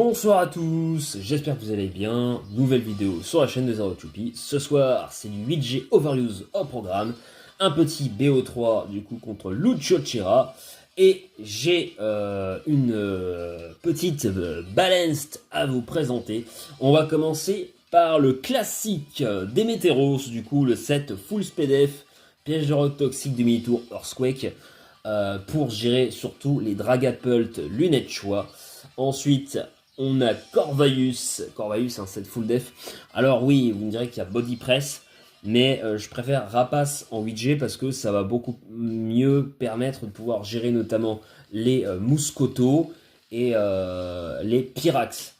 Bonsoir à tous, j'espère que vous allez bien. Nouvelle vidéo sur la chaîne de Zero2P. Ce soir, c'est du 8G Overuse au programme. Un petit BO3 du coup contre Lucio Chira. Et j'ai une petite balanced à vous présenter. On va commencer par le classique Demeteros, du coup le set Full SPDF, piège de rock toxique demi-tour Earthquake, pour gérer surtout les Dragapult lunettes choix. Ensuite, on a Corvaius, un set full def. Alors oui, vous me direz qu'il y a Body Press, mais je préfère Rapace en 8G parce que ça va beaucoup mieux permettre de pouvoir gérer notamment les Mouscoto et les Pyrax.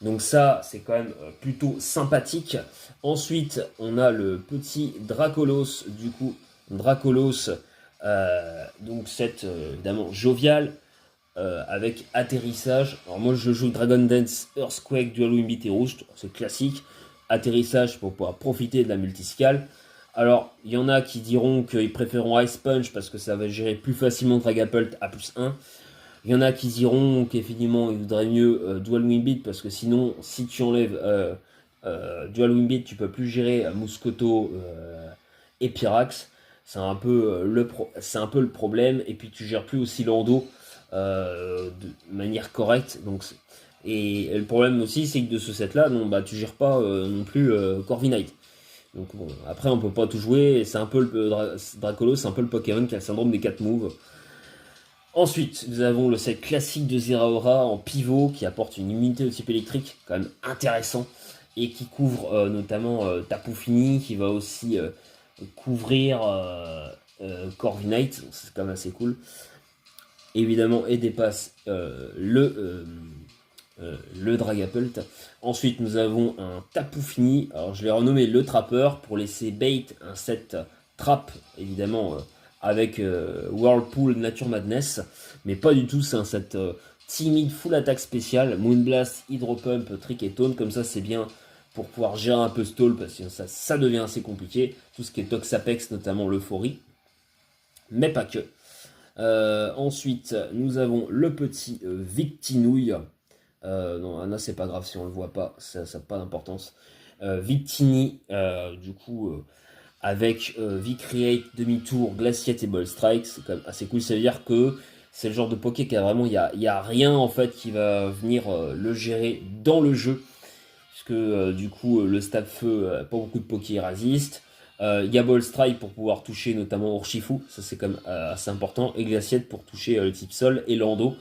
Donc ça, c'est quand même plutôt sympathique. Ensuite, on a le petit Dracolos, du coup, Dracolos, donc set évidemment jovial, avec atterrissage. Alors moi je joue Dragon Dance, Earthquake, Dual Wimbit et Rouge, c'est classique. Atterrissage pour pouvoir profiter de la multiscale. Alors il y en a qui diront qu'ils préféreront Ice Punch parce que ça va gérer plus facilement Dragapult à +1. Il y en a qui diront qu'effectivement il vaudrait mieux Dual Wimbit parce que sinon si tu enlèves Dual Wimbit tu peux plus gérer Mouscoto et Pyrax. C'est un peu le problème, et puis tu gères plus aussi Lando de manière correcte. Donc, et le problème aussi, c'est que de ce set là, tu gères pas non plus Corviknight. Donc bon, après on peut pas tout jouer, et c'est un peu le Dracolos, c'est un peu le Pokémon qui a le syndrome des 4 moves. Ensuite, nous avons le set classique de Zeraora en pivot qui apporte une immunité au type électrique, quand même intéressant, et qui couvre notamment Tapu Fini, qui va aussi couvrir Corviknight, c'est quand même assez cool. Évidemment, et dépasse le Dragapult. Ensuite, nous avons un Tapu Fini. Alors, je l'ai renommé le Trappeur pour laisser bait un set trap, évidemment, avec Whirlpool Nature Madness. Mais pas du tout, c'est un set timide, full attaque spéciale. Moonblast, Hydropump, Trick et Taunt. Comme ça, c'est bien pour pouvoir gérer un peu stall, parce que ça devient assez compliqué. Tout ce qui est Toxapex, notamment l'Euphorie. Mais pas que. Ensuite, nous avons le petit Victinouille. Non, là, c'est pas grave si on le voit pas, ça n'a pas d'importance. Victini, du coup, avec V-Create, demi-tour, Glaciette et Ball Strike, c'est quand même assez cool. Ça veut dire que c'est le genre de Poké qui a vraiment, il y a rien en fait qui va venir le gérer dans le jeu. Puisque du coup, le stab feu, pas beaucoup de Poké résistent. Il y a Ball Strike pour pouvoir toucher notamment Urshifu, ça c'est quand même assez important, et Glaciette pour toucher le type sol, et Lando.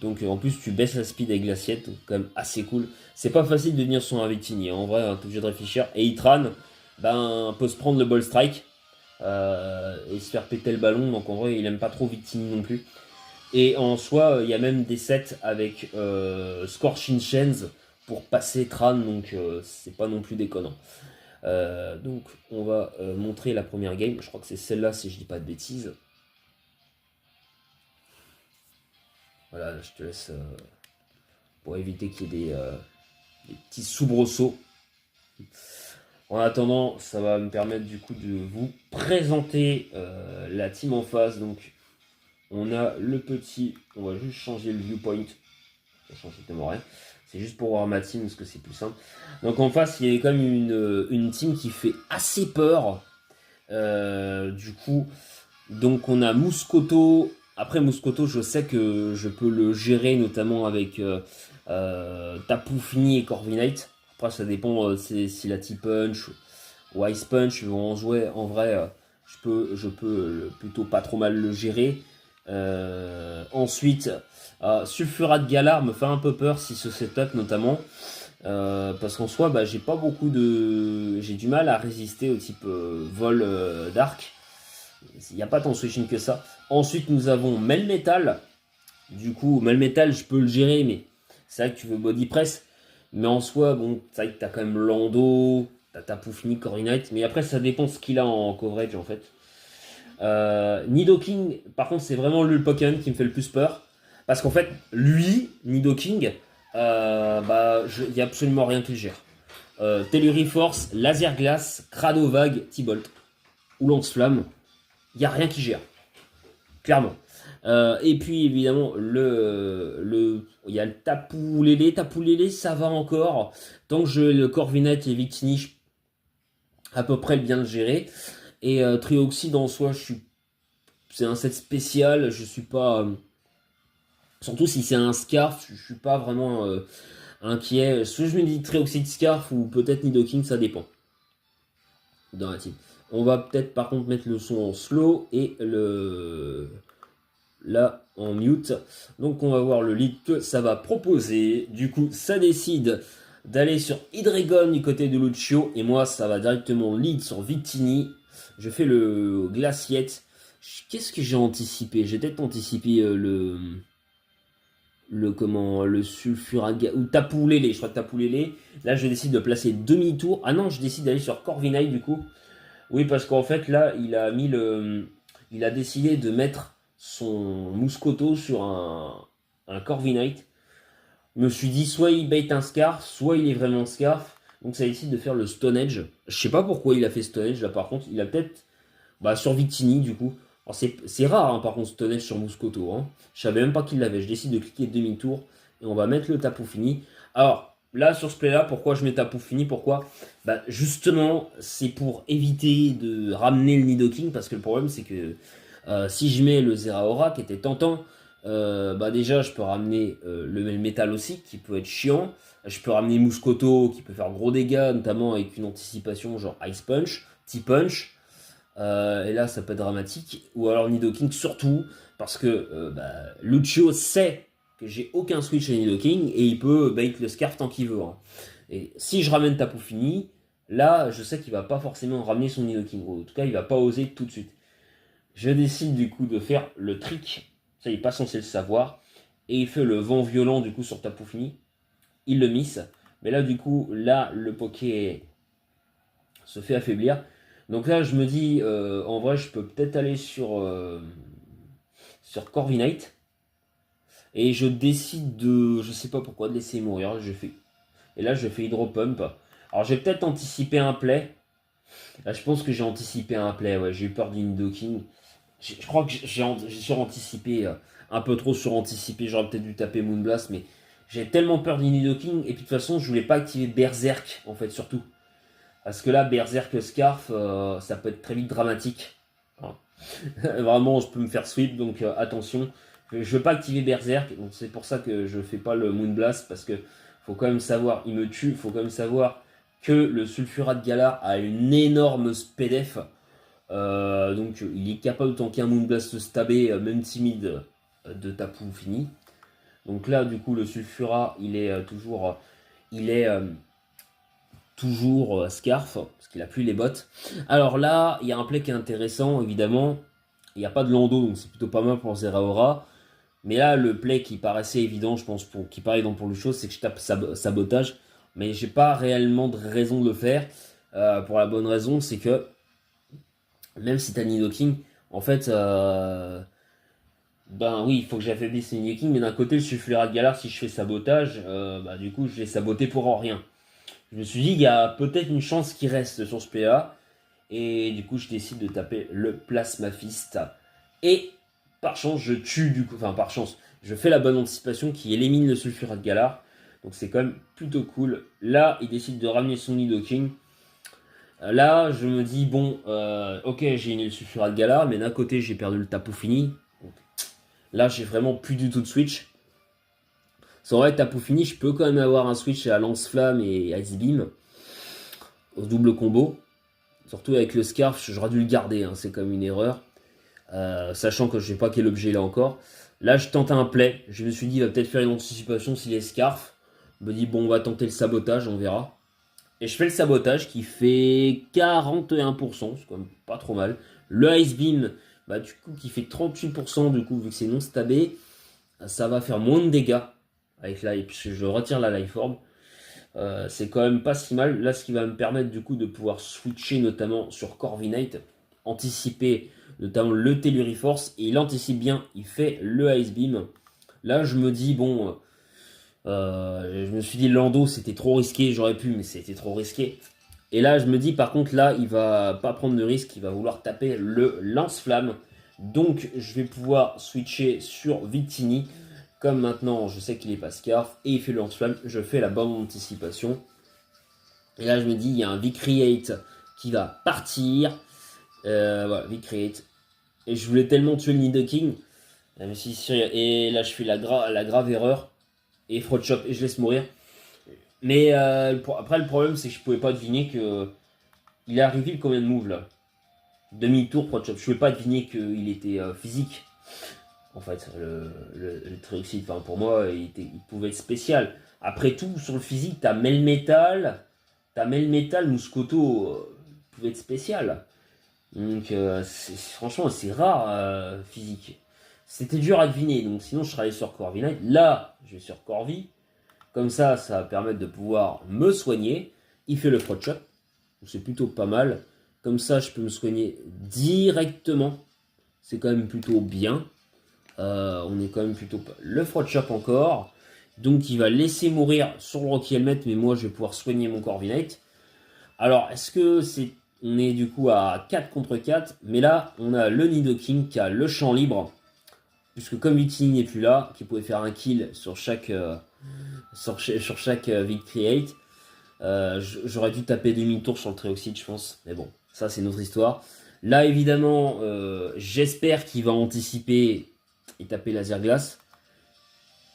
Donc en plus tu baisses la speed avec Glaciette, donc quand même assez cool. C'est pas facile de venir sur un Victini, en vrai, t'es obligé de réfléchir. Et Itran, peut se prendre le Ball Strike et se faire péter le ballon, donc en vrai il aime pas trop Victini non plus. Et en soi, il y a même des sets avec Scorching Chains pour passer Tran, donc c'est pas non plus déconnant. Donc on va montrer la première game, je crois que c'est celle-là si je dis pas de bêtises. Voilà, je te laisse pour éviter qu'il y ait des petits soubresauts. En attendant, ça va me permettre du coup de vous présenter la team en face. Donc on a le petit, on va juste changer le viewpoint, ça change tellement rien. C'est juste pour voir ma team parce que c'est plus simple. Donc en face, il y a quand même une team qui fait assez peur. Du coup, donc on a Mouscoto. Après Mouscoto, je sais que je peux le gérer notamment avec Tapu Fini et Corviknight. Après ça dépend si la T-Punch ou Ice Punch vont en jouer. En vrai, je peux plutôt pas trop mal le gérer. Ensuite, Sulfurat Galar me fait un peu peur si ce setup notamment. Parce qu'en soi, j'ai pas beaucoup de. J'ai du mal à résister au type vol d'arc. Il n'y a pas tant de switching que ça. Ensuite, nous avons Melmetal. Du coup, Melmetal, je peux le gérer, mais c'est vrai que tu veux body press. Mais en soi, bon, c'est vrai que t'as quand même Lando, t'as Tapu Fini, Corviknight. Mais après, ça dépend ce qu'il a en coverage en fait. Nidoking, par contre, c'est vraiment lui le Pokémon qui me fait le plus peur. Parce qu'en fait, lui, Nidoking, il n'y a absolument rien qu'il gère. Telluri Force, Laser Glace, Crado Vague, T-Bolt ou Lance Flamme, il n'y a rien qui gère. Clairement. Et puis évidemment, il y a le Tapu Lele. Tapu Lele, ça va encore. Tant que le Corviknight et Victini, à peu près bien le gérer. Et Trioxide en soi, c'est un set spécial. Je suis pas. Surtout si c'est un Scarf, je suis pas vraiment inquiet. Soit je me dis Trioxide Scarf ou peut-être Nidoking, ça dépend. Dans la team. On va peut-être par contre mettre le son en slow et là en mute. Donc on va voir le lead que ça va proposer. Du coup, ça décide d'aller sur Hydreigon du côté de Lucio. Et moi, ça va directement lead sur Victini. Je fais le Glaciette. Qu'est-ce que j'ai anticipé? J'ai peut-être anticipé le Sulfuraga ou Tapu Lele. Je crois que Tapu Lele. Là, je décide de placer demi-tour. Ah non, je décide d'aller sur Corviknight du coup. Oui, parce qu'en fait, là, il a décidé de mettre son Mouscoto sur un Corviknight. Je me suis dit, soit il bait un Scarf, soit il est vraiment Scarf. Donc ça décide de faire le Stone Edge. Je sais pas pourquoi il a fait Stone Edge, là par contre. Il a peut-être sur Victini, du coup. Alors c'est rare, hein, par contre, Stone Edge sur Mouscoto. Hein. Je savais même pas qu'il l'avait. Je décide de cliquer demi-tour. Et on va mettre le Tapu Fini. Alors, là, sur ce play-là, pourquoi je mets Tapu Fini? Pourquoi? Justement, c'est pour éviter de ramener le Nidoking. Parce que le problème, c'est que si je mets le Zeraora, qui était tentant, déjà, je peux ramener le métal aussi, qui peut être chiant. Je peux ramener Mouscoto, qui peut faire gros dégâts, notamment avec une anticipation genre Ice Punch, T-Punch. Et là, ça peut être dramatique. Ou alors Nidoking, surtout, parce que Lucio sait que j'ai aucun switch chez Nidoking, et il peut bait le Scarf tant qu'il veut. Hein. Et si je ramène Tapu Fini, là, je sais qu'il va pas forcément ramener son Nidoking. En tout cas, il va pas oser tout de suite. Je décide du coup de faire le trick. Ça, il n'est pas censé le savoir. Et il fait le vent violent du coup sur Tapu Fini. Il le miss. Mais là, du coup, là, le Poké se fait affaiblir. Donc là, je me dis, en vrai, je peux peut-être aller sur Corviknight. Et je décide de, je sais pas pourquoi, de laisser mourir. Et là, je fais Hydro Pump. Alors, j'ai peut-être anticipé un play. Là, je pense que j'ai anticipé un play. Ouais, j'ai eu peur du Nidoking. Je crois que j'ai suranticipé, un peu trop suranticipé. J'aurais peut-être dû taper Moonblast, mais j'ai tellement peur du Nidoking. Et puis de toute façon, je voulais pas activer Berserk, en fait, surtout. Parce que là, Berserk Scarf, ça peut être très vite dramatique. Hein. Vraiment, je peux me faire sweep, donc attention. Je veux pas activer Berserk, donc c'est pour ça que je fais pas le Moonblast, parce que faut quand même savoir, il me tue, faut quand même savoir que le Sulfurat Galar a une énorme SPDF. Donc il est capable, tant qu'un Moonblast stabé, même timide, de Tapu Fini. Donc là, du coup, le Sulfurat, il est toujours Scarf, parce qu'il a plus les bottes. Alors là, il y a un play qui est intéressant, évidemment. Il n'y a pas de Lando, donc c'est plutôt pas mal pour Zeraora. Mais là, le play qui paraissait évident, je pense, qui paraît évident pour le chose, c'est que je tape sabotage. Mais j'ai pas réellement de raison de le faire. Pour la bonne raison, c'est que même si t'as Nidoking, en fait, oui, il faut que j'affaiblisse Nidoking, mais d'un côté, le Sulfurat Galar, si je fais sabotage, du coup, je vais saboter pour rien. Je me suis dit, il y a peut-être une chance qui reste sur ce PA. Et du coup, je décide de taper le Plasma Fist. Et par chance, je tue du coup. Enfin, par chance, je fais la bonne anticipation qui élimine le Sulfurat Galar. Donc c'est quand même plutôt cool. Là, il décide de ramener son Nidoking. Là, je me dis, bon, ok, j'ai une Sulfurat Galar, mais d'un côté, j'ai perdu le Tapu Fini. Donc, là, j'ai vraiment plus du tout de switch. Sans vrai, Tapu Fini, je peux quand même avoir un switch à Lance-Flamme et Ice Beam. Au double combo. Surtout avec le Scarf, j'aurais dû le garder, hein, c'est quand même une erreur. Sachant que je sais pas quel objet il a encore. Là, je tente un play. Je me suis dit, il va peut-être faire une anticipation s'il est Scarf. Je me dis, bon, on va tenter le sabotage, on verra. Et je fais le sabotage qui fait 41%, c'est quand même pas trop mal. Le Ice Beam, du coup, qui fait 38%, du coup, vu que c'est non stabé, ça va faire moins de dégâts. Avec puisque je retire la Life Orb. C'est quand même pas si mal. Là, ce qui va me permettre du coup de pouvoir switcher notamment sur Corviknight, anticiper notamment le Telluriforce, et il anticipe bien, il fait le Ice Beam. Là, je me dis, bon, je me suis dit, Lando, c'était trop risqué, j'aurais pu, mais c'était trop risqué. Et là, je me dis, par contre, là, il va pas prendre de risque, il va vouloir taper le lance-flamme. Donc je vais pouvoir switcher sur Victini. Comme maintenant je sais qu'il est pas Scarf et il fait le lance-flamme, je fais la bonne anticipation. Et là je me dis il y a un V-Create qui va partir. Voilà, V-Create. Et je voulais tellement tuer le Nidoking. Et là je fais la grave erreur. Et Fraud Chop et je laisse mourir. Mais après le problème c'est que je pouvais pas deviner que... Il est arrivé le combien de moves là? Demi-tour Fraud Chop. Je pouvais pas deviner qu'il était physique. En fait, le Trioxide, enfin, pour moi, il pouvait être spécial. Après tout, sur le physique, t'as Melmetal, Muscoto, pouvait être spécial. Donc, franchement, c'est rare, physique. C'était dur à deviner, donc sinon je serais allé sur Corviknight. Là, je vais sur Corvi. Comme ça va permettre de pouvoir me soigner. Il fait le Fraud Shot, c'est plutôt pas mal. Comme ça, je peux me soigner directement. C'est quand même plutôt bien. On est quand même plutôt pas... Le Fraud Shot encore. Donc il va laisser mourir sur le Rocky Helmet, mais moi je vais pouvoir soigner mon Corviknight. Alors, est-ce que c'est... On est du coup à 4 contre 4, mais là, on a le Nidoking qui a le champ libre. Puisque comme Victini n'est plus là, qui pouvait faire un kill sur chaque Victreate, j'aurais dû taper demi-tour sur le Trioxide, je pense. Mais bon, ça c'est notre histoire. Là, évidemment, j'espère qu'il va anticiper et taper Laser Glace.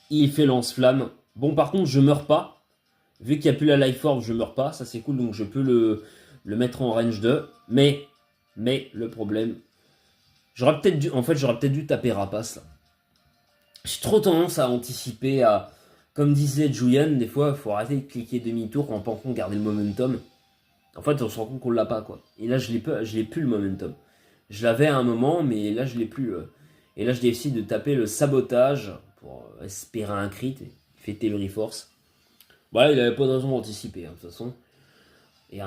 Il fait lance-flamme. Bon, par contre, je meurs pas. Vu qu'il n'y a plus la Life Orb, je meurs pas. Ça, c'est cool, donc je peux le mettre en range 2. Mais le problème... J'aurais peut-être dû taper Rapace, là. J'ai trop tendance à anticiper, comme disait Julian, des fois, il faut arrêter de cliquer demi-tour en pensant garder le momentum. En fait, on se rend compte qu'on l'a pas, quoi. Et là, je l'ai plus le momentum. Je l'avais à un moment, mais là, je l'ai plus. Et là, je décide de taper le sabotage pour espérer un crit et fêter le Reforce. Voilà, il avait pas de raison d'anticiper, hein, de toute façon. Et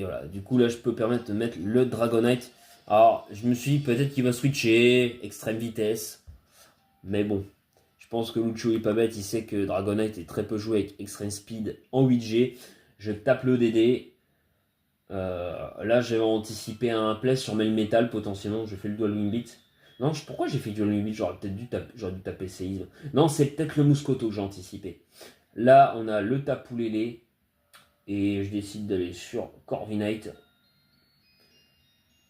voilà, du coup, là, je peux permettre de mettre le Dragonite. Alors, je me suis dit peut-être qu'il va switcher, extrême vitesse. Mais bon, je pense que Lucho est pas bête, il sait que Dragonite est très peu joué avec Extreme Speed en 8G. Je tape le DD. Là, j'avais anticipé un play sur Melmetal potentiellement. Je fais le Dual Wing Beat. Non, pourquoi j'ai fait Dual Wing Beat? J'aurais dû taper Séisme. Non, c'est peut-être le Muscoto que j'ai anticipé. Là, on a le Tapu Lele. Et je décide d'aller sur Corviknight.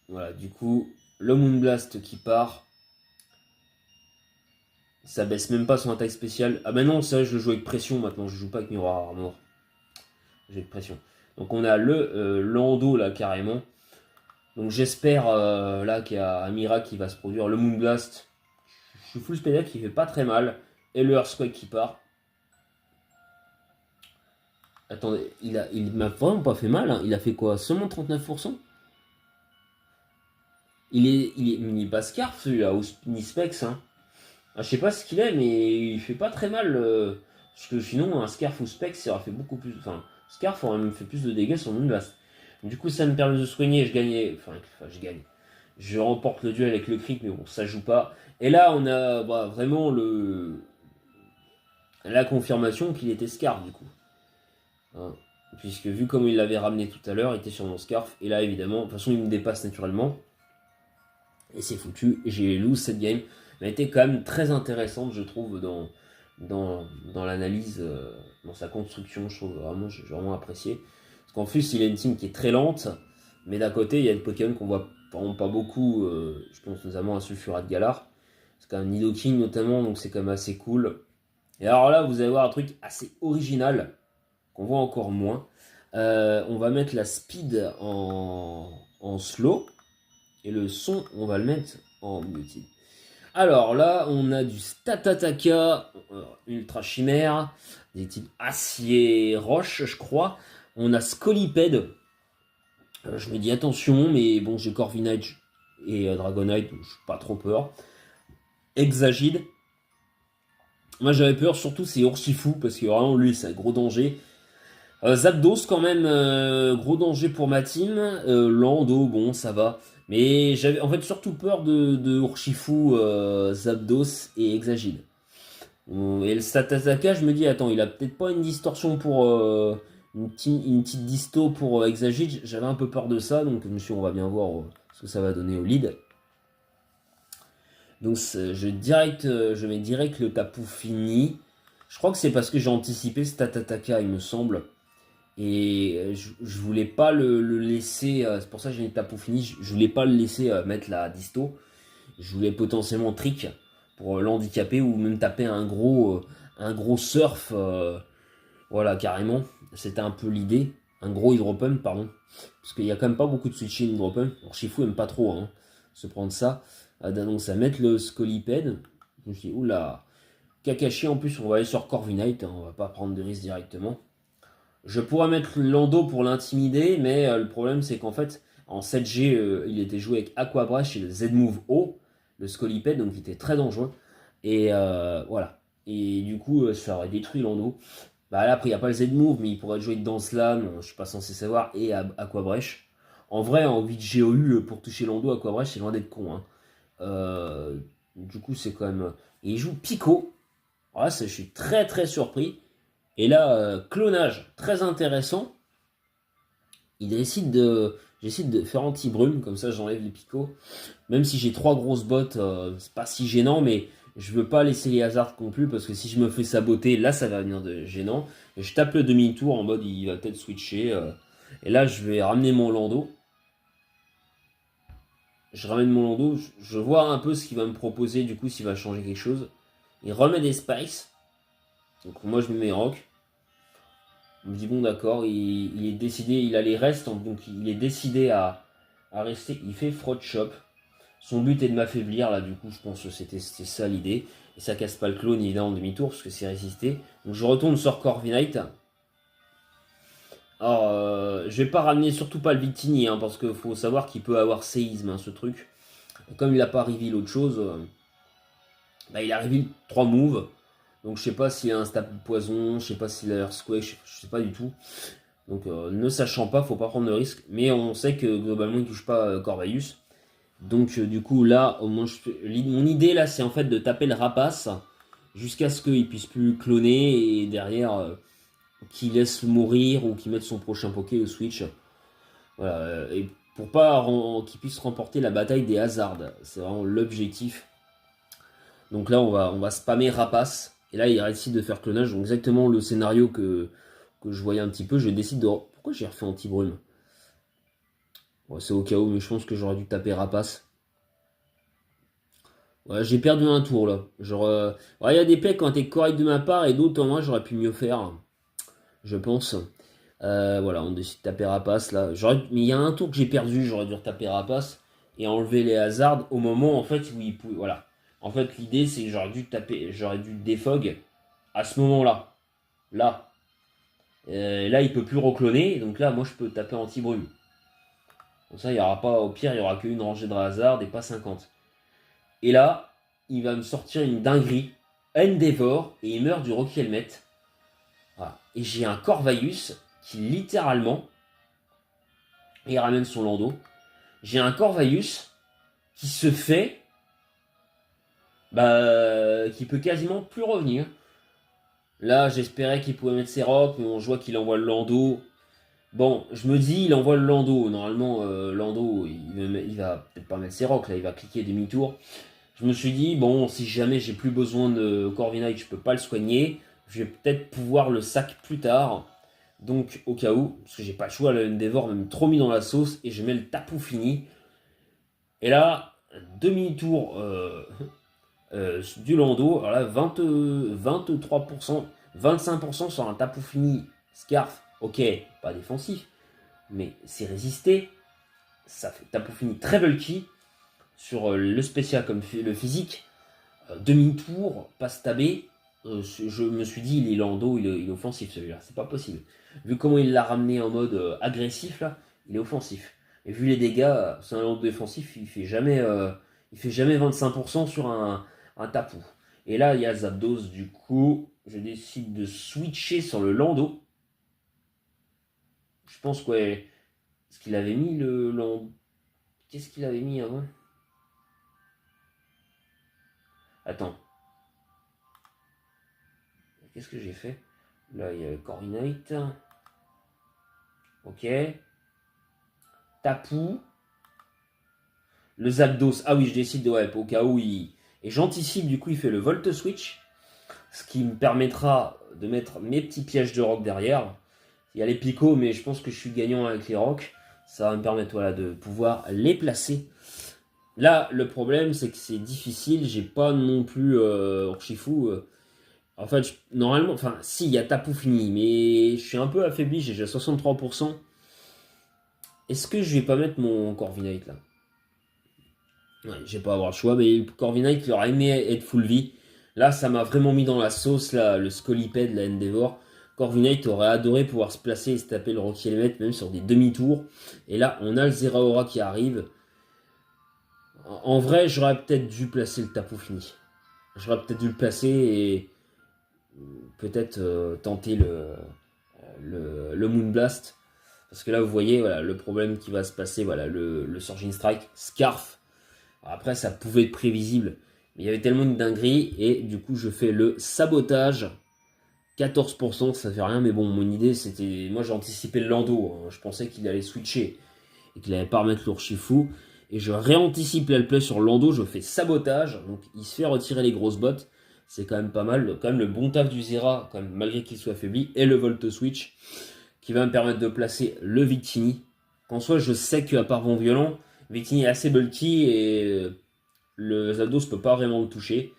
Voilà, du coup, le Moonblast qui part. Ça baisse même pas son attaque spéciale. Ah bah non, ça je le joue avec pression maintenant, je joue pas avec Miroir Armor. J'ai avec pression. Donc on a le Lando là carrément. Donc j'espère là qu'il y a un miracle qui va se produire. Le Moonblast, je suis full spécial qui fait pas très mal. Et le Earthquake qui part. Attendez, il m'a vraiment pas fait mal, hein. Il a fait quoi? Seulement 39%. Il est pas Scarf celui-là, ou Specs, hein. Ah, je sais pas ce qu'il est, mais il fait pas très mal. Parce que sinon, un Scarf ou Specs, ça aurait fait beaucoup plus. Enfin, Scarf aurait même fait plus de dégâts sur Moonblast. Du coup, ça me permet de soigner. Je gagnais. Enfin, je gagne. Je remporte le duel avec le crit, mais bon, ça joue pas. Et là, on a vraiment la confirmation qu'il était Scarf, du coup. Hein. Puisque vu comme il l'avait ramené tout à l'heure, il était sur mon Scarf. Et là, évidemment, de toute façon, il me dépasse naturellement. Et c'est foutu. J'ai lose cette game. Elle a été quand même très intéressante, je trouve, dans l'analyse, dans sa construction. Je trouve vraiment, j'ai vraiment apprécié. Parce qu'en plus, il a une team qui est très lente, mais d'un côté, il y a des Pokémon qu'on voit vraiment pas beaucoup. Je pense notamment à Sulfurat Galar. C'est quand même Nidoking notamment, donc c'est quand même assez cool. Et alors là, vous allez voir un truc assez original, qu'on voit encore moins. On va mettre la speed en slow. Et le son, on va le mettre en muted. Alors là, on a du Statataka, Ultra Chimère, des types acier roche, je crois. On a Scolipede. Je me dis attention, mais bon, j'ai Corviknight et Dragonite, donc je suis pas trop peur. Exagide. Moi j'avais peur, surtout c'est Urshifu, parce que vraiment lui c'est un gros danger. Zapdos quand même, gros danger pour ma team. Lando, bon ça va. Mais j'avais en fait surtout peur de Urshifu, Zapdos et Exagile. Et le Statataka, je me dis, attends, il a peut-être pas une distorsion pour... une petite disto pour Exagile. J'avais un peu peur de ça, donc je me suis dit, on va bien voir ce que ça va donner au lead. Donc je mets direct le Tapu Fini. Je crois que c'est parce que j'ai anticipé ce Tatataka, il me semble. Et je voulais pas le laisser, c'est pour ça que j'ai mis Tapu Fini, je voulais pas le laisser mettre la disto. Je voulais potentiellement trick pour l'handicaper ou même taper un gros surf, voilà, carrément. C'était un peu l'idée. Un gros hydropump, pardon. Parce qu'il y a quand même pas beaucoup de switching hydropump. Alors Shifu aime pas trop se prendre ça. Donc ça mettre le Scolipede. Je me suis dit, oula, Kakashi en plus, on va aller sur Corviknight, on va pas prendre de risque directement. Je pourrais mettre Lando pour l'intimider, mais le problème c'est qu'en fait, en 7G, il était joué avec Aqua Brush et le Z-Move haut, le Scolipede, donc il était très dangereux. Et voilà. Et du coup, ça aurait détruit Lando. Bah là, après, il n'y a pas le Z-Move, mais il pourrait jouer dans Slam, je suis pas censé savoir, et Aqua Brush. En vrai, en 8 GOU, pour toucher Lando, Aqua Brush, c'est loin d'être con. Hein. Du coup, c'est quand même. Et il joue Pico. Voilà, je suis très très surpris. Et là, clonage très intéressant. J'essaie de faire anti-brume, comme ça j'enlève les picots. Même si j'ai 3 grosses bottes, c'est pas si gênant, mais je veux pas laisser les hasards non plus, parce que si je me fais saboter, là ça va venir de gênant. Et je tape le demi-tour en mode il va peut-être switcher. Et là je vais ramener mon Lando. Je ramène mon Lando, je vois un peu ce qu'il va me proposer, du coup s'il va changer quelque chose. Il remet des Spice. Donc moi je me mets rock. On me dit bon d'accord, il est décidé, il a les restes, donc il est décidé à rester. Il fait fraud shop. Son but est de m'affaiblir là, du coup je pense que c'était ça l'idée. Et ça casse pas le clone, il est là en demi-tour parce que c'est résisté. Donc je retourne sur Corviknight. Alors je vais pas ramener surtout pas le Victini parce qu'il faut savoir qu'il peut avoir séisme ce truc. Et comme il a pas reveal autre chose, bah, il a reveal 3 moves. Donc je sais pas s'il a un stab poison, je sais pas s'il a Earthquake, je sais pas du tout. Donc ne sachant pas, faut pas prendre de risque. Mais on sait que globalement il touche pas Corvus. Donc du coup là, au moins, mon idée là c'est en fait de taper le rapace jusqu'à ce qu'il puisse plus cloner et derrière qu'il laisse mourir ou qu'il mette son prochain Poké au Switch. Voilà, et pour pas qu'il puisse remporter la bataille des hasards. C'est vraiment l'objectif. Donc là on va spammer rapace. Et là il réussit de faire clonage. Donc exactement le scénario que je voyais un petit peu. Je décide de... Pourquoi j'ai refait anti-brume? Ouais, c'est au cas où, mais je pense que j'aurais dû taper rapace. Ouais, j'ai perdu un tour là. Genre, ouais, il y a des plays qui ont été corrects de ma part et d'autres en moi j'aurais pu mieux faire. Je pense. Voilà, on décide de taper rapace là. Mais il y a un tour que j'ai perdu, j'aurais dû retaper rapace et enlever les hasards au moment en fait où il pouvait. Voilà. En fait, l'idée c'est que j'aurais dû défog à ce moment-là. Là. Là, il peut plus recloner, donc là, moi je peux taper anti-brume. Comme ça, il y aura pas, au pire, il y aura qu'une rangée de hasard et pas 50. Et là, il va me sortir une dinguerie. Endeavor, et il meurt du Rocky Helmet. Voilà. Et j'ai un Corvus qui littéralement, il ramène son Lando. J'ai un Corvus qui se fait, qui peut quasiment plus revenir. Là, j'espérais qu'il pouvait mettre ses rocs, mais on voit qu'il envoie le Lando. Bon, je me dis, il envoie le Lando. Normalement, Lando, il va peut-être pas mettre ses rocs, là, il va cliquer demi-tour. Je me suis dit, bon, si jamais j'ai plus besoin de Corviknight, je peux pas le soigner. Je vais peut-être pouvoir le sac plus tard. Donc, au cas où, parce que j'ai pas le choix, le Endeavor m'a trop mis dans la sauce et je mets le Tapu Fini. Et là, demi-tour du Lando. Alors là, 23%, 25% sur un Tapu Fini Scarf. Ok, pas défensif, mais c'est résisté. Ça fait Tapu Fini très bulky. Sur le spécial comme le physique, demi-tour, pas stabé. Je me suis dit, il est Lando, il est offensif celui-là, c'est pas possible. Vu comment il l'a ramené en mode agressif, là, il est offensif. Et vu les dégâts, c'est un Lando défensif, il fait jamais 25% sur un Tapu. Et là, il y a Zapdos, du coup, je décide de switcher sur le Lando. Je pense que, ouais, ce qu'il avait mis le Lando. Qu'est-ce qu'il avait mis avant? Attends. Qu'est-ce que j'ai fait? Là, il y a le Corviknight. Ok. Tapu. Le Zapdos. Ah oui, je décide de... Ouais, au cas où Et j'anticipe, du coup, il fait le Volt Switch, ce qui me permettra de mettre mes petits pièges de rock derrière. Il y a les picots, mais je pense que je suis gagnant avec les rocks. Ça va me permettre voilà, de pouvoir les placer. Là, le problème, c'est que c'est difficile. J'ai pas non plus Urshifu. En fait, normalement, enfin, si, il y a Tapu Fini, mais je suis un peu affaibli. J'ai déjà 63%. Est-ce que je vais pas mettre mon Corviknight là? Ouais, je vais pas avoir le choix, mais Corviknight, il aurait aimé être full vie. Là, ça m'a vraiment mis dans la sauce, là, le Scolipede, la Endeavor. Corviknight aurait adoré pouvoir se placer et se taper le Rocky Helmet, même sur des demi-tours. Et là, on a le Zeraora qui arrive. En vrai, j'aurais peut-être dû placer le Tapu Fini. J'aurais peut-être dû le placer et peut-être tenter le Moonblast. Parce que là, vous voyez, voilà, le problème qui va se passer, voilà, le Surging Strike, Scarf. Après, ça pouvait être prévisible. Mais il y avait tellement de dingueries. Et du coup, je fais le sabotage. 14%, ça fait rien. Mais bon, mon idée, c'était... Moi, j'ai anticipé le Lando. Hein. Je pensais qu'il allait switcher. Et qu'il allait pas remettre l'Urshifu. Et je réanticipe l'Alplay sur Lando. Je fais sabotage. Donc, il se fait retirer les grosses bottes. C'est quand même pas mal. Quand même, le bon taf du Zera, quand même, malgré qu'il soit affaibli. Et le Volt Switch, qui va me permettre de placer le Victini. En soi, je sais qu'à part Vent Violent, Victini est assez bulky et le Zapdos ne peut pas vraiment le toucher.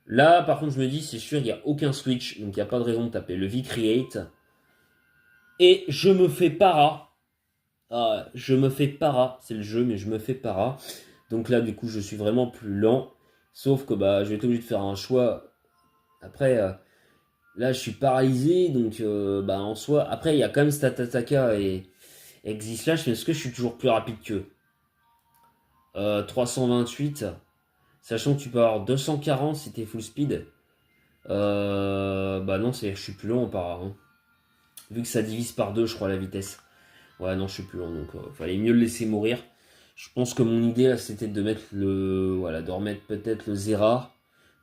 Là, par contre, je me dis, c'est sûr, il n'y a aucun switch, donc il n'y a pas de raison de taper le V-Create. Et je me fais para. Ah, je me fais para, c'est le jeu, mais je me fais para. Donc là, du coup, je suis vraiment plus lent. Sauf que bah, je vais être obligé de faire un choix. Après, là, je suis paralysé, donc bah, en soi... Après, il y a quand même Statataka et Xislash, mais est-ce que je suis toujours plus rapide qu'eux 328, sachant que tu peux avoir 240 si t'es full speed. Bah non, je suis plus lent en para. Hein. Vu que ça divise par 2, je crois, la vitesse. Ouais, non, je suis plus lent, donc fallait mieux le laisser mourir. Je pense que mon idée, là, c'était de mettre le... Voilà, de remettre peut-être le Zera.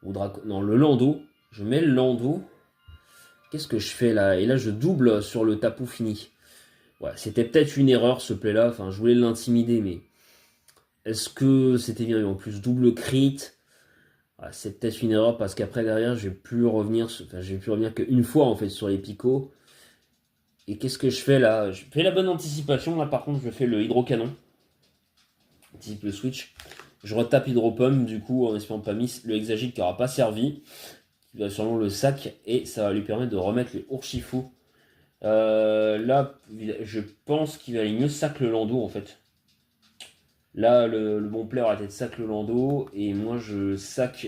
Ou non, le Lando. Je mets le Lando. Qu'est-ce que je fais là? Et là, je double sur le Tapu Fini. Ouais, c'était peut-être une erreur, ce play-là. Enfin, je voulais l'intimider, mais... Est-ce que c'était bien? En plus, double crit. Ouais, c'est peut-être une erreur parce qu'après, derrière, je vais plus revenir... Enfin, je vais plus revenir qu'une fois, en fait, sur les picots. Et qu'est-ce que je fais là? Je fais la bonne anticipation. Là, par contre, je fais le hydrocanon. Anticipe le switch. Je retape hydropump, du coup, en espérant pas miss le Hexagite qui n'aura pas servi. Il va sûrement le sac et ça va lui permettre de remettre les Urshifu. Là, je pense qu'il va aller mieux sac le Lando en fait. Là, le bon play aurait été de sac le Lando et moi je sac.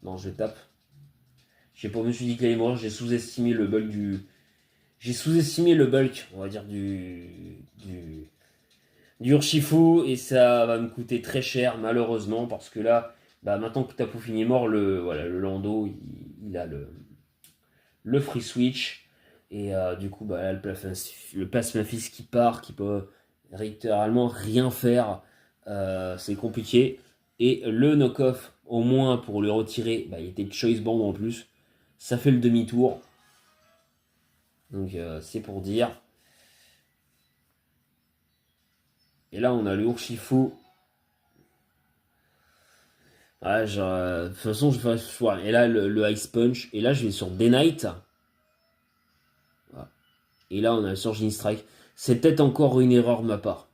Non, je tape. Je sais pas, je me suis dit qu'il allait mourir. J'ai sous-estimé le bulk du. J'ai sous-estimé le bulk, on va dire, du Urshifu et ça va me coûter très cher malheureusement parce que là, bah, maintenant que Tapu Fini est mort, voilà, le Lando il a le free switch et du coup bah, là, le Plasmafis qui part, qui peut littéralement rien faire, c'est compliqué et le knock-off au moins pour le retirer, bah, il était choice band en plus, ça fait le demi-tour donc c'est pour dire. Et là, on a le Urshifu. Ouais, genre, de toute façon, je fais choix. Et là, le Ice Punch. Et là, je vais sur Day Knight. Voilà. Et là, on a le Surging Strike. C'est peut-être encore une erreur de ma part.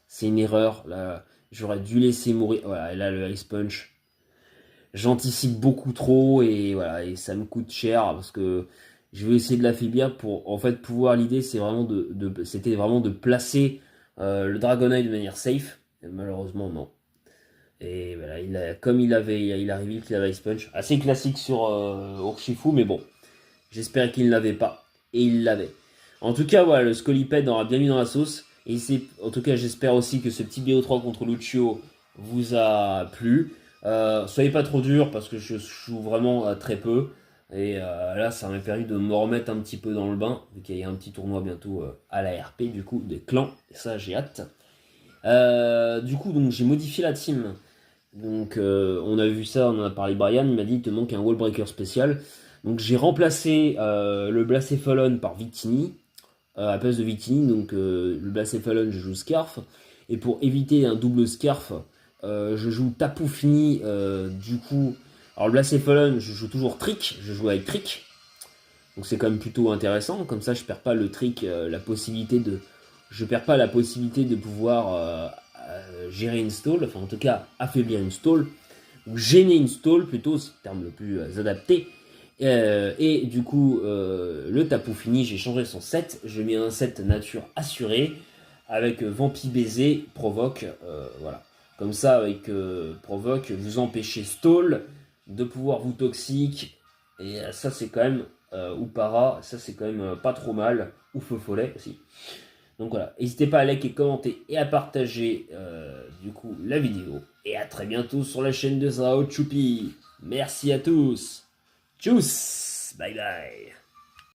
C'est une erreur. Là, j'aurais dû laisser mourir. Voilà, et là, le Ice Punch. J'anticipe beaucoup trop. Et voilà, et ça me coûte cher. Parce que je vais essayer de l'affaiblir pour, en fait, pouvoir. L'idée, c'est vraiment c'était vraiment de placer le Dragonite de manière safe. Et malheureusement, non. Et voilà, comme il a révélé qu'il avait Ice Punch. Assez classique sur Urshifu, mais bon. J'espérais qu'il ne l'avait pas. Et il l'avait. En tout cas, voilà, le Scolipede aura bien mis dans la sauce. Et en tout cas, j'espère aussi que ce petit BO3 contre Lucio vous a plu. Soyez pas trop dur parce que je joue vraiment très peu. Et là, ça m'a permis de me remettre un petit peu dans le bain. Vu qu'il y a un petit tournoi bientôt à la RP, du coup, des clans. Et ça, j'ai hâte. Du coup, donc j'ai modifié la team. Donc on a vu ça, on en a parlé Brian, il m'a dit il te manque un wall breaker spécial. Donc j'ai remplacé le Blacéphaloon par Victini, à la place de Victini, donc le Blacéphaloon je joue Scarf. Et pour éviter un double Scarf, je joue Tapu Fini, du coup. Alors le Blacéphone, je joue toujours Trick, je joue avec Trick. Donc c'est quand même plutôt intéressant, comme ça je perds pas le Trick, la possibilité de. Je perds pas la possibilité de pouvoir gérer une stall, enfin en tout cas affaiblir une stall, ou gêner une stall plutôt, c'est le terme le plus adapté. Et du coup, le Tapu Fini, j'ai changé son set, j'ai mis un set nature assuré, avec Vampi Baiser, Provoque, voilà. Comme ça, avec Provoque, vous empêchez stall de pouvoir vous toxique, et ça c'est quand même, ou para, ça c'est quand même pas trop mal, ou feu follet aussi. Donc voilà, n'hésitez pas à liker, commenter et à partager du coup la vidéo. Et à très bientôt sur la chaîne de Zao Choupi. Merci à tous. Tchuss. Bye bye.